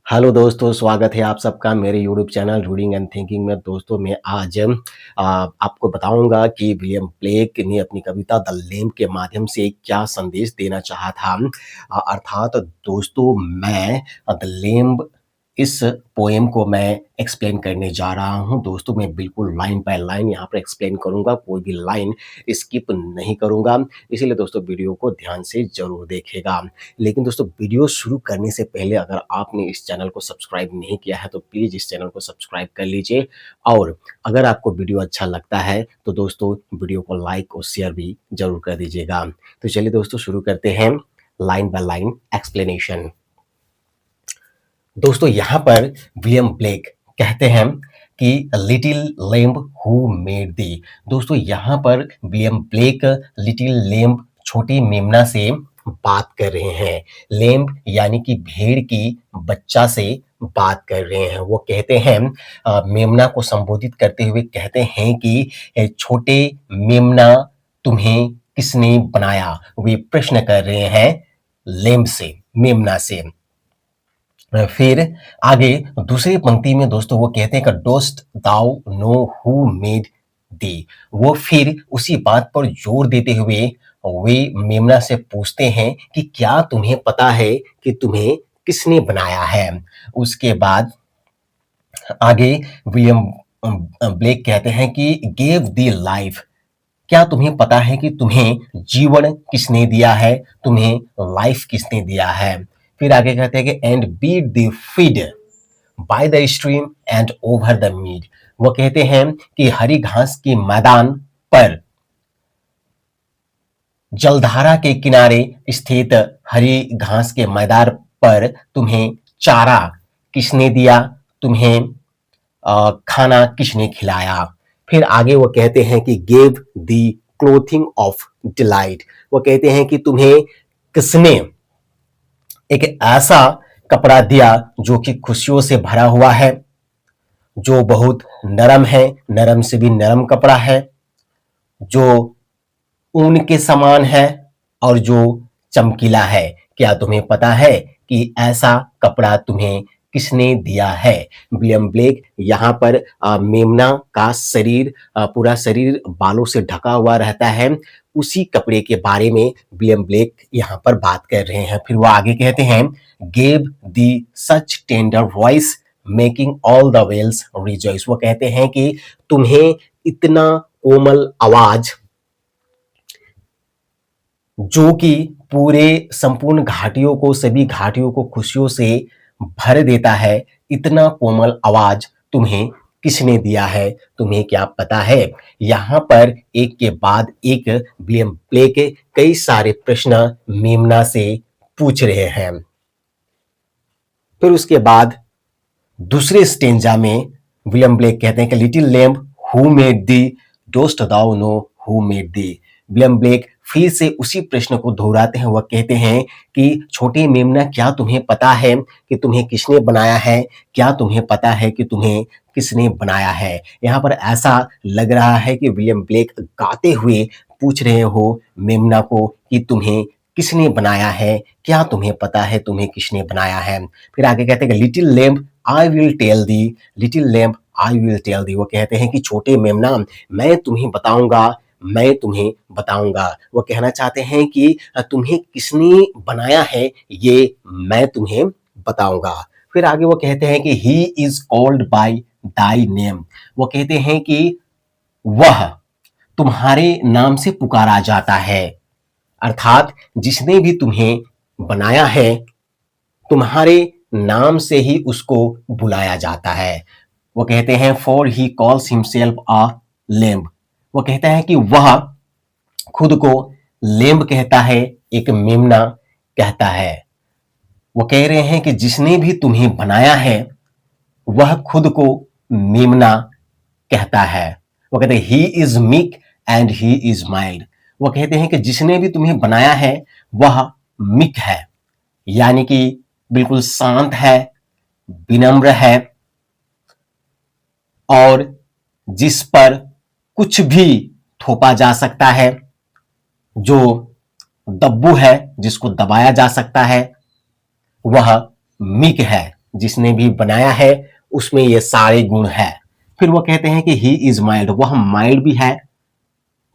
Hello दोस्तों, स्वागत है आप सबका मेरे YouTube channel reading and thinking में। दोस्तों मैं आज आपको बताऊंगा कि विलियम ब्लेक ने अपनी कविता द लैम्प के माध्यम से क्या संदेश देना चाहा था। अर्थात दोस्तों मैं द लैम्प इस पोएम को मैं एक्सप्लेन करने जा रहा हूं। दोस्तों मैं बिल्कुल लाइन बाय लाइन यहाँ पर एक्सप्लेन करूंगा, कोई भी लाइन स्किप नहीं करूंगा, इसीलिए दोस्तों वीडियो को ध्यान से जरूर देखेगा। लेकिन दोस्तों वीडियो शुरू करने से पहले अगर आपने इस चैनल को सब्सक्राइब नहीं किया है तो प्लीज़ इस चैनल को सब्सक्राइब कर लीजिए, और अगर आपको वीडियो अच्छा लगता है तो दोस्तों वीडियो को लाइक और शेयर भी जरूर कर दीजिएगा। तो चलिए दोस्तों शुरू करते हैं लाइन बाय लाइन एक्सप्लेनेशन। दोस्तों यहाँ पर विलियम ब्लेक कहते हैं कि लिटिल लैम्प हु मेड दी। दोस्तों यहाँ पर विलियम ब्लेक लिटिल लैम्प छोटी मेमना से बात कर रहे हैं। लैम्प यानी कि भेड़ की बच्चा से बात कर रहे हैं। वो कहते हैं मेमना को संबोधित करते हुए कहते हैं कि छोटे मेमना तुम्हें किसने बनाया। वे प्रश्न कर रहे हैं लैम्प से, मेमना से। फिर आगे दूसरी पंक्ति में दोस्तों वो कहते हैं कि dost thou know who made thee. वो फिर उसी बात पर जोर देते हुए वे मेमना से पूछते हैं कि क्या तुम्हें पता है कि तुम्हें किसने बनाया है। उसके बाद आगे विलियम ब्लेक कहते हैं कि गेव दी लाइफ। क्या तुम्हें पता है कि तुम्हें जीवन किसने दिया है, तुम्हें लाइफ किसने दिया है। फिर आगे कहते हैं कि and beat the feed by the stream and over the mead. वो कहते हैं कि हरी घास के मैदान पर, जलधारा के किनारे स्थित हरी घास के मैदान पर तुम्हें चारा किसने दिया, तुम्हें खाना किसने खिलाया। फिर आगे वो कहते हैं कि gave the clothing of delight. वो कहते हैं कि तुम्हें किसने एक ऐसा कपड़ा दिया जो कि खुशियों से भरा हुआ है, जो बहुत नरम है, नरम से भी नरम कपड़ा है, जो ऊन के समान है और जो चमकीला है। क्या तुम्हें पता है कि ऐसा कपड़ा तुम्हें किसने दिया है। विलियम ब्लेक यहाँ पर मेमना का शरीर, पूरा शरीर बालों से ढका हुआ रहता है, उसी कपड़े के बारे में विलियम ब्लेक यहाँ पर बात कर रहे हैं। फिर वो आगे कहते हैं gave thee such tender voice making all the vales rejoice. वो कहते हैं कि तुम्हें इतना कोमल आवाज जो कि पूरे संपूर्ण घाटियों को, सभी घाटियों को खुशियों से भर देता है, इतना कोमल आवाज तुम्हें किसने दिया है, तुम्हें क्या पता है। यहाँ पर एक के बाद एक विलियम ब्लेक कई सारे प्रश्न मेमना से पूछ रहे हैं। फिर उसके बाद दूसरे स्टेंजा में विलियम ब्लेक कहते हैं कि little lamb who made thee dost thou know who made thee. William Blake फिर से उसी प्रश्न को दोहराते हैं। वह कहते हैं कि छोटे मेमना क्या तुम्हें पता है कि तुम्हें किसने बनाया है, क्या तुम्हें पता है कि तुम्हें किसने बनाया है। यहाँ पर ऐसा लग रहा है कि विलियम ब्लेक गाते हुए पूछ रहे हो मेमना को कि तुम्हें किसने बनाया है, क्या तुम्हें पता है तुम्हें किसने बनाया है। फिर आगे कहते हैं कि little lamb I will tell thee, little lamb I will tell thee. वो कहते हैं कि छोटे मेमना मैं तुम्हें बताऊंगा, मैं तुम्हें बताऊंगा। वो कहना चाहते हैं कि तुम्हें किसने बनाया है ये मैं तुम्हें बताऊंगा। फिर आगे वो कहते हैं कि he is called by thy name. वो कहते हैं कि वह तुम्हारे नाम से पुकारा जाता है, अर्थात जिसने भी तुम्हें बनाया है तुम्हारे नाम से ही उसको बुलाया जाता है। वो कहते हैं for he calls himself a lamp. वो कहता है कि वह खुद को लैम्प कहता है, एक मेमना कहता है। वो कह रहे हैं कि जिसने भी तुम्हें बनाया है वह खुद को मेमना कहता है। वो कहते हैं he is meek and he is mild. वो कहते हैं कि जिसने भी तुम्हें बनाया है वह मीक है, यानी कि बिल्कुल शांत है, विनम्र है, और जिस पर कुछ भी थोपा जा सकता है, जो दब्बू है जिसको दबाया जा सकता है, वह मीक है। जिसने भी बनाया है उसमें ये सारे गुण है। फिर वो कहते हैं कि ही इज माइल्ड, वह माइल्ड भी है,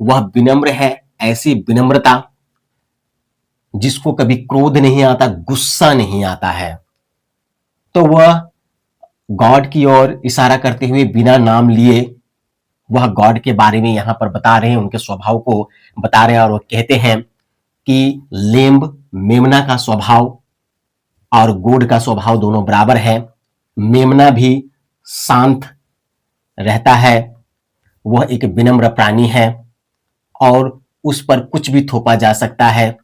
वह विनम्र है, ऐसी विनम्रता जिसको कभी क्रोध नहीं आता, गुस्सा नहीं आता है। तो वह गॉड की ओर इशारा करते हुए बिना नाम लिए वह गॉड के बारे में यहां पर बता रहे हैं, उनके स्वभाव को बता रहे हैं। और वो कहते हैं कि लेम्ब मेमना का स्वभाव और गोड का स्वभाव दोनों बराबर है। मेमना भी शांत रहता है, वह एक विनम्र प्राणी है और उस पर कुछ भी थोपा जा सकता है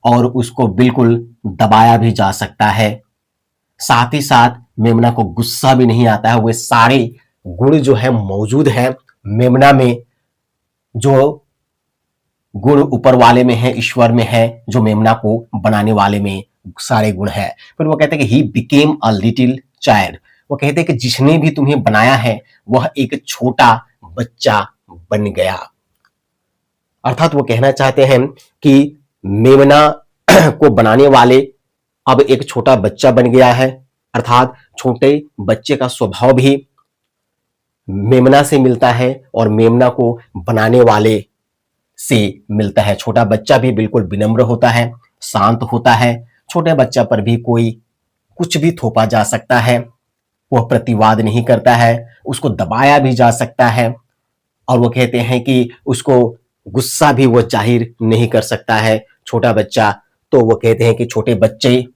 और उसको बिल्कुल दबाया भी जा सकता है। साथ ही साथ मेमना को गुस्सा भी नहीं आता है। वे सारे गुण जो है मौजूद है मेमना में, जो गुण ऊपर वाले में है, ईश्वर में है, जो मेमना को बनाने वाले में सारे गुण है। फिर वो कहते हैं कि he became a little child, वो कहते हैं कि जिसने भी तुम्हें बनाया है वह एक छोटा बच्चा बन गया। अर्थात वो कहना चाहते हैं कि मेमना को बनाने वाले अब एक छोटा बच्चा बन गया है। अर्थात छोटे बच्चे का स्वभाव भी मेमना से मिलता है और मेमना को बनाने वाले से मिलता है। छोटा बच्चा भी बिल्कुल विनम्र होता है, शांत होता है। छोटे बच्चा पर भी कोई कुछ भी थोपा जा सकता है, वह प्रतिवाद नहीं करता है, उसको दबाया भी जा सकता है। और वो कहते हैं कि उसको गुस्सा भी वो जाहिर नहीं कर सकता है छोटा बच्चा। तो वो कहते हैं कि छोटे बच्चे,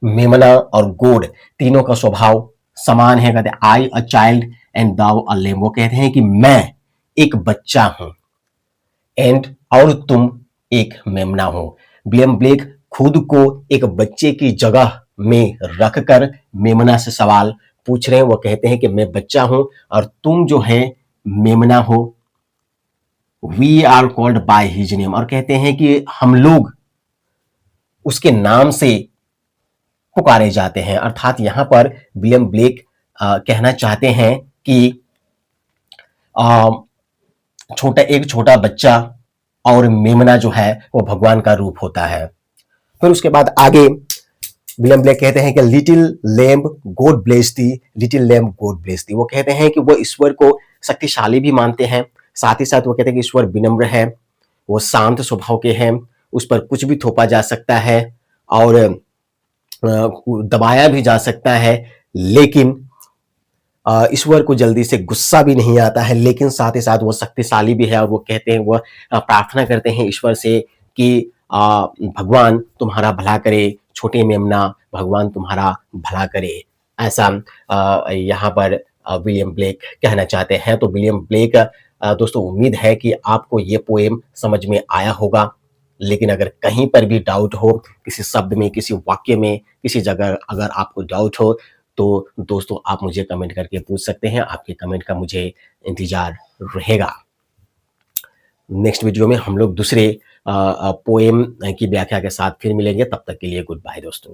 मेमना और गोड तीनों का स्वभाव समान है। कहते हैं आई अ चाइल्ड एंड दाउ अ लेम, वो कहते हैं कि मैं एक बच्चा हूं एंड और तुम एक मेमना हो। विलियम ब्लेक खुद को एक बच्चे की जगह में रखकर मेमना से सवाल पूछ रहे हैं। वो कहते हैं कि मैं बच्चा हूं और तुम जो है मेमना हो। We are called by his name, और कहते हैं कि हम लोग उसके नाम से पुकारे जाते हैं। अर्थात यहां पर विलियम ब्लेक कहना चाहते हैं कि एक छोटा बच्चा और मेमना जो है वो भगवान का रूप होता है। फिर उसके बाद आगे विलियम ब्लेक कहते हैं कि लिटिल लैम्ब गॉड ब्लेस दी, लिटिल लैम्ब गॉड ब्लेस दी। वो कहते हैं कि वो ईश्वर को शक्तिशाली भी मानते हैं, साथ ही साथ वो कहते हैं कि ईश्वर विनम्र है, वो शांत स्वभाव के हैं, उस पर कुछ भी थोपा जा सकता है और दबाया भी जा सकता है, लेकिन ईश्वर को जल्दी से गुस्सा भी नहीं आता है। लेकिन साथ ही साथ वो शक्तिशाली भी है और वो कहते हैं, वह प्रार्थना करते हैं ईश्वर से कि भगवान तुम्हारा भला करे, छोटे मेमना भगवान तुम्हारा भला करे। ऐसा यहाँ पर विलियम ब्लेक कहना चाहते हैं। तो विलियम ब्लेक दोस्तों, उम्मीद है कि आपको ये पोएम समझ में आया होगा। लेकिन अगर कहीं पर भी डाउट हो, किसी शब्द में, किसी वाक्य में, किसी जगह अगर आपको डाउट हो, तो दोस्तों आप मुझे कमेंट करके पूछ सकते हैं। आपके कमेंट का मुझे इंतजार रहेगा। नेक्स्ट वीडियो में हम लोग दूसरे पोएम की व्याख्या के साथ फिर मिलेंगे। तब तक के लिए गुड बाय दोस्तों।